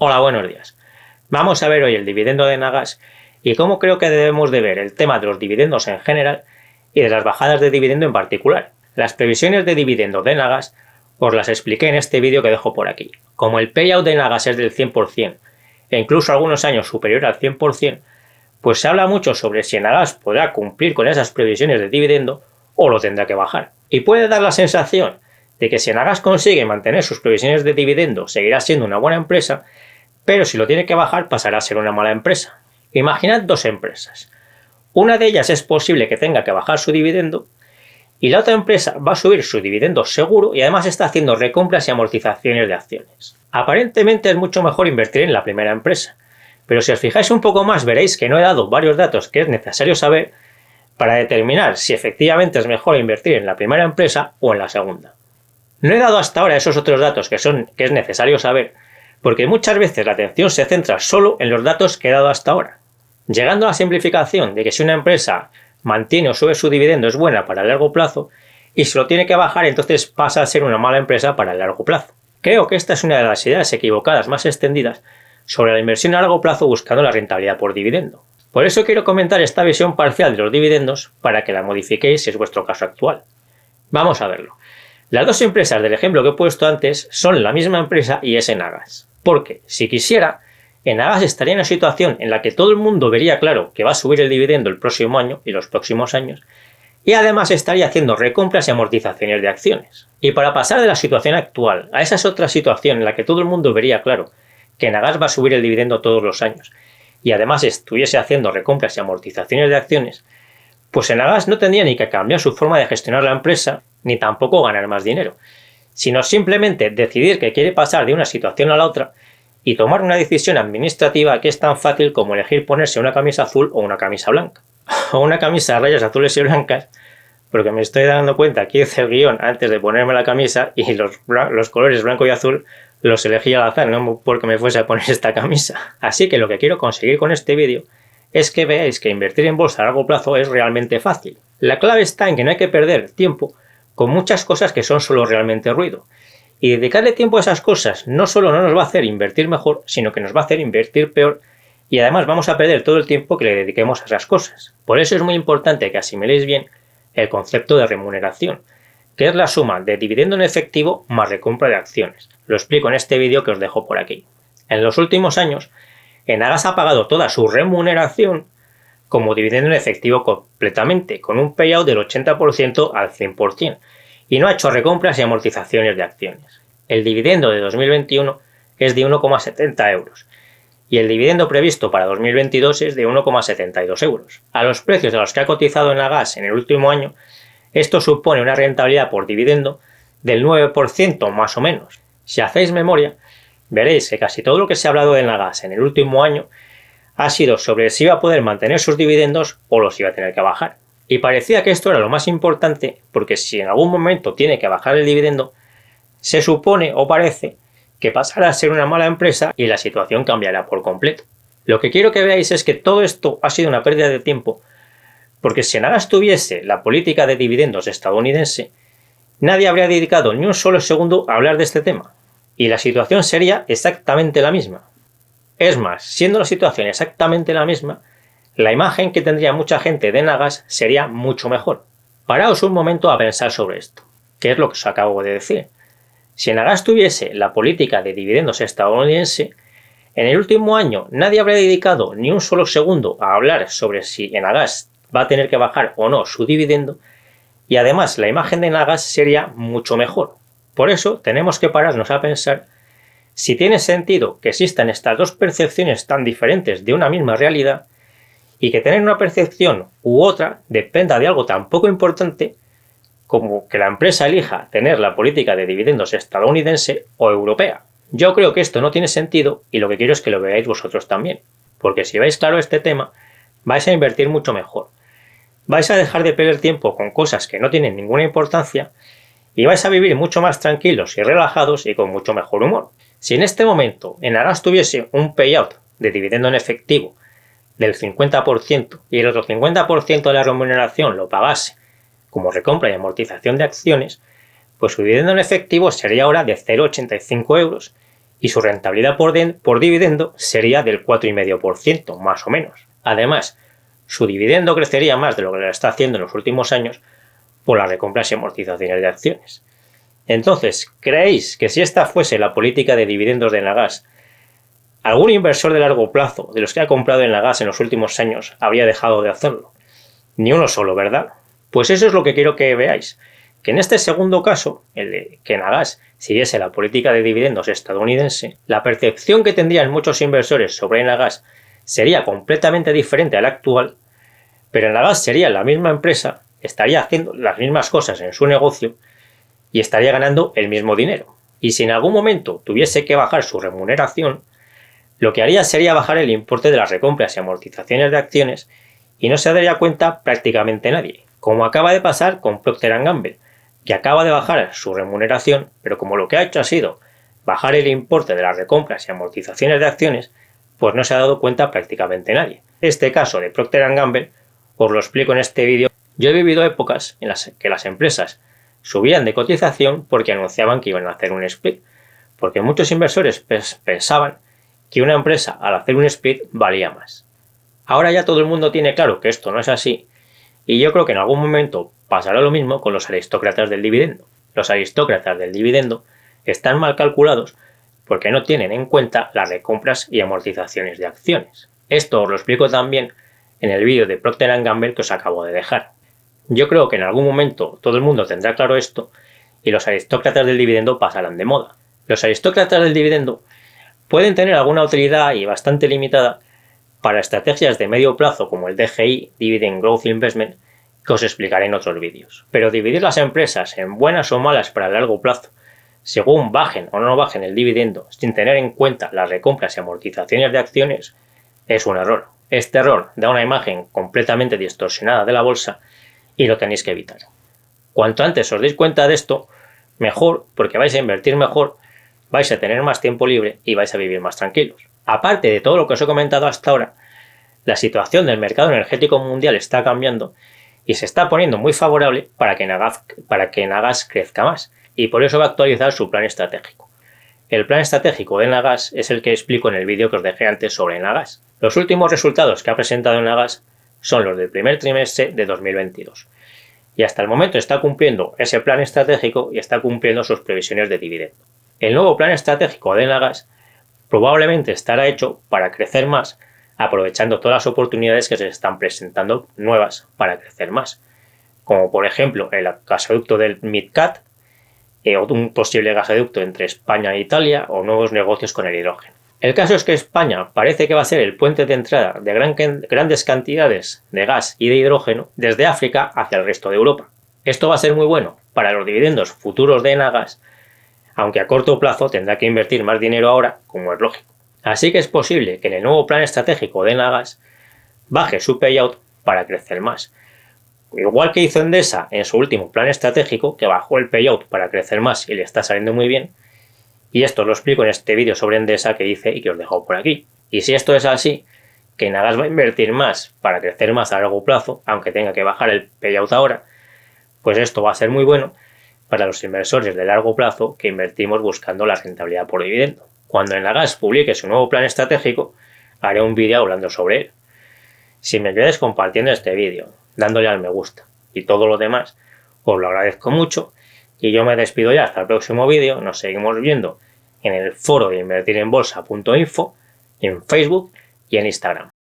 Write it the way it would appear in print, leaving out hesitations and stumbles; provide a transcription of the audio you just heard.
Hola, buenos días. Vamos a ver hoy el dividendo de Nagas y cómo creo que debemos de ver el tema de los dividendos en general y de las bajadas de dividendo en particular. Las previsiones de dividendo de Nagas os las expliqué en este vídeo que dejo por aquí. Como el payout de Nagas es del 100% e incluso algunos años superior al 100%, pues se habla mucho sobre si Nagas podrá cumplir con esas previsiones de dividendo o lo tendrá que bajar. Y puede dar la sensación de que si Nagas consigue mantener sus previsiones de dividendo seguirá siendo una buena empresa, pero si lo tiene que bajar pasará a ser una mala empresa. Imaginad dos empresas. Una de ellas es posible que tenga que bajar su dividendo y la otra empresa va a subir su dividendo seguro y además está haciendo recompras y amortizaciones de acciones. Aparentemente es mucho mejor invertir en la primera empresa, pero si os fijáis un poco más veréis que no he dado varios datos que es necesario saber para determinar si efectivamente es mejor invertir en la primera empresa o en la segunda. No he dado hasta ahora esos otros datos que es necesario saber, porque muchas veces la atención se centra solo en los datos que he dado hasta ahora, llegando a la simplificación de que si una empresa mantiene o sube su dividendo es buena para el largo plazo y si lo tiene que bajar entonces pasa a ser una mala empresa para el largo plazo. Creo que esta es una de las ideas equivocadas más extendidas sobre la inversión a largo plazo buscando la rentabilidad por dividendo. Por eso quiero comentar esta visión parcial de los dividendos para que la modifiquéis si es vuestro caso actual. Vamos a verlo. Las dos empresas del ejemplo que he puesto antes son la misma empresa y es Enagas. Porque, si quisiera, Enagas estaría en una situación en la que todo el mundo vería claro que va a subir el dividendo el próximo año y los próximos años, y además estaría haciendo recompras y amortizaciones de acciones. Y para pasar de la situación actual a esa otra situación en la que todo el mundo vería claro que Enagas va a subir el dividendo todos los años, y además estuviese haciendo recompras y amortizaciones de acciones, pues Enagas no tendría ni que cambiar su forma de gestionar la empresa, ni tampoco ganar más dinero, sino simplemente decidir que quiere pasar de una situación a la otra y tomar una decisión administrativa que es tan fácil como elegir ponerse una camisa azul o una camisa blanca, o una camisa de rayas azules y blancas, porque me estoy dando cuenta que hice el guión antes de ponerme la camisa y los colores blanco y azul los elegí al azar, no porque me fuese a poner esta camisa. Así que lo que quiero conseguir con este vídeo es que veáis que invertir en bolsa a largo plazo es realmente fácil. La clave está en que no hay que perder tiempo con muchas cosas que son solo realmente ruido. Y dedicarle tiempo a esas cosas no solo no nos va a hacer invertir mejor, sino que nos va a hacer invertir peor y además vamos a perder todo el tiempo que le dediquemos a esas cosas. Por eso es muy importante que asimiléis bien el concepto de remuneración, que es la suma de dividendo en efectivo más recompra de acciones. Lo explico en este vídeo que os dejo por aquí. En los últimos años, Enagas ha pagado toda su remuneración como dividendo en efectivo completamente, con un payout del 80% al 100%, y no ha hecho recompras y amortizaciones de acciones. El dividendo de 2021 es de 1,70 euros, y el dividendo previsto para 2022 es de 1,72 euros. A los precios a los que ha cotizado Enagas en el último año, esto supone una rentabilidad por dividendo del 9% más o menos. Si hacéis memoria, veréis que casi todo lo que se ha hablado de Enagas en el último año ha sido sobre si iba a poder mantener sus dividendos o los iba a tener que bajar. Y parecía que esto era lo más importante porque si en algún momento tiene que bajar el dividendo, se supone o parece que pasará a ser una mala empresa y la situación cambiará por completo. Lo que quiero que veáis es que todo esto ha sido una pérdida de tiempo porque si Enagas tuviese la política de dividendos estadounidense, nadie habría dedicado ni un solo segundo a hablar de este tema. Y la situación sería exactamente la misma. Es más, siendo la situación exactamente la misma, la imagen que tendría mucha gente de Enagas sería mucho mejor. Paraos un momento a pensar sobre esto, que es lo que os acabo de decir. Si Enagas tuviese la política de dividendos estadounidense, en el último año nadie habría dedicado ni un solo segundo a hablar sobre si Enagas va a tener que bajar o no su dividendo, y además la imagen de Enagas sería mucho mejor. Por eso tenemos que pararnos a pensar si tiene sentido que existan estas dos percepciones tan diferentes de una misma realidad y que tener una percepción u otra dependa de algo tan poco importante como que la empresa elija tener la política de dividendos estadounidense o europea. Yo creo que esto no tiene sentido y lo que quiero es que lo veáis vosotros también, porque si veis claro este tema, vais a invertir mucho mejor. Vais a dejar de perder tiempo con cosas que no tienen ninguna importancia y vais a vivir mucho más tranquilos y relajados y con mucho mejor humor. Si en este momento Enagas tuviese un payout de dividendo en efectivo del 50% y el otro 50% de la remuneración lo pagase como recompra y amortización de acciones, pues su dividendo en efectivo sería ahora de 0,85 euros y su rentabilidad por dividendo sería del 4,5%, más o menos. Además, su dividendo crecería más de lo que lo está haciendo en los últimos años por las recompras y amortizaciones de acciones. Entonces, ¿creéis que si esta fuese la política de dividendos de Enagás, algún inversor de largo plazo de los que ha comprado Enagás en los últimos años habría dejado de hacerlo? Ni uno solo, ¿verdad? Pues eso es lo que quiero que veáis, que en este segundo caso, el de que Enagás siguiese la política de dividendos estadounidense, la percepción que tendrían muchos inversores sobre Enagás sería completamente diferente a la actual, pero Enagás sería la misma empresa, estaría haciendo las mismas cosas en su negocio y estaría ganando el mismo dinero. Y si en algún momento tuviese que bajar su remuneración, lo que haría sería bajar el importe de las recompras y amortizaciones de acciones y no se daría cuenta prácticamente nadie, como acaba de pasar con Procter & Gamble, que acaba de bajar su remuneración, pero como lo que ha hecho ha sido bajar el importe de las recompras y amortizaciones de acciones, pues no se ha dado cuenta prácticamente nadie. Este caso de Procter & Gamble os lo explico en este vídeo. Yo he vivido épocas en las que las empresas subían de cotización porque anunciaban que iban a hacer un split, porque muchos inversores pensaban que una empresa al hacer un split valía más. Ahora ya todo el mundo tiene claro que esto no es así, y yo creo que en algún momento pasará lo mismo con los aristócratas del dividendo. Los aristócratas del dividendo están mal calculados porque no tienen en cuenta las recompras y amortizaciones de acciones. Esto os lo explico también en el vídeo de Procter & Gamble que os acabo de dejar. Yo creo que en algún momento todo el mundo tendrá claro esto y los aristócratas del dividendo pasarán de moda. Los aristócratas del dividendo pueden tener alguna utilidad y bastante limitada para estrategias de medio plazo como el DGI, Dividend Growth Investment, que os explicaré en otros vídeos. Pero dividir las empresas en buenas o malas para el largo plazo, según bajen o no bajen el dividendo, sin tener en cuenta las recompras y amortizaciones de acciones, es un error. Este error da una imagen completamente distorsionada de la bolsa y lo tenéis que evitar. Cuanto antes os deis cuenta de esto, mejor, porque vais a invertir mejor, vais a tener más tiempo libre y vais a vivir más tranquilos. Aparte de todo lo que os he comentado hasta ahora, la situación del mercado energético mundial está cambiando y se está poniendo muy favorable para que Enagás crezca más, y por eso va a actualizar su plan estratégico. El plan estratégico de Enagás es el que explico en el vídeo que os dejé antes sobre Enagás. Los últimos resultados que ha presentado Enagás son los del primer trimestre de 2022. Y hasta el momento está cumpliendo ese plan estratégico y está cumpliendo sus previsiones de dividendo. El nuevo plan estratégico de Enagás probablemente estará hecho para crecer más, aprovechando todas las oportunidades que se están presentando nuevas para crecer más, como por ejemplo el gasoducto del MidCat, o un posible gasoducto entre España e Italia, o nuevos negocios con el hidrógeno. El caso es que España parece que va a ser el puente de entrada de grandes cantidades de gas y de hidrógeno desde África hacia el resto de Europa. Esto va a ser muy bueno para los dividendos futuros de Enagás, aunque a corto plazo tendrá que invertir más dinero ahora, como es lógico. Así que es posible que en el nuevo plan estratégico de Enagás baje su payout para crecer más. Igual que hizo Endesa en su último plan estratégico, que bajó el payout para crecer más y le está saliendo muy bien. Y esto lo explico en este vídeo sobre Endesa que hice y que os dejo por aquí. Y si esto es así, que Enagás va a invertir más para crecer más a largo plazo, aunque tenga que bajar el payout ahora, pues esto va a ser muy bueno para los inversores de largo plazo que invertimos buscando la rentabilidad por dividendo. Cuando Enagás publique su nuevo plan estratégico, haré un vídeo hablando sobre él. Si me ayudáis compartiendo este vídeo, dándole al me gusta y todo lo demás, os lo agradezco mucho y yo me despido ya hasta el próximo vídeo. Nos seguimos viendo en el foro de invertirenbolsa.info, en Facebook y en Instagram.